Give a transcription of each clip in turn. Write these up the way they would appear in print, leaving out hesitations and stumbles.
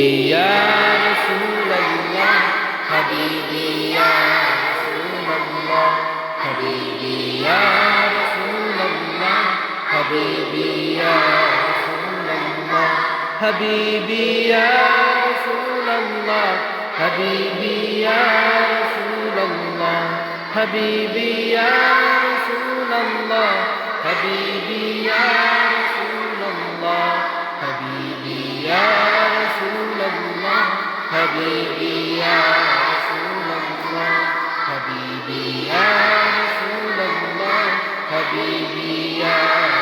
يا رسول الله حبيبي يا رسول الله حبيبي يا رسول الله حبيبي يا رسول الله حبيبي يا رسول الله حبيبي يا رسول الله حبيبي يا رسول الله حبيبي يا رسول الله حبيبي يا رسول الله حبيبي يا رسول الله حبيبي يا رسول الله حبيبي يا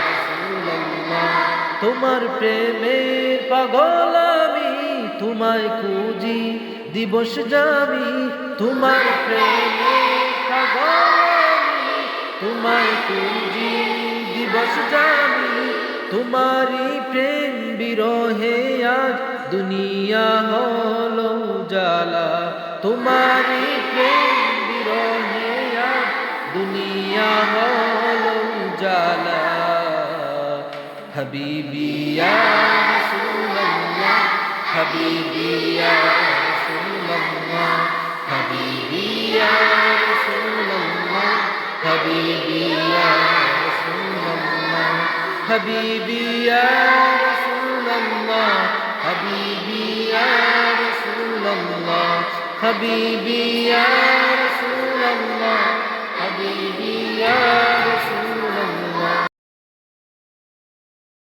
رسول الله তোমার প্রেমের পাগল আমি তোমায় খুঁজি দিবস যামি তোমার প্রেমের পাগল আমি তোমায় খুঁজি দিবস যামি তোমারি প্রেম বিরহে আজ দুনিয়া হলো জালা তোমারি প্রেম বিরহে আজ দুনিয়া হলো জালা হাবিবি ইয়া রাসূলুল্লাহ হাবিবি ইয়া রাসূলুল্লাহ হাবিবি ইয়া রাসূলুল্লাহ হাবিবি ইয়া রাসূলুল্লাহ حبيبي يا رسول الله حبيبي يا رسول الله حبيبي يا رسول الله حبيبي يا رسول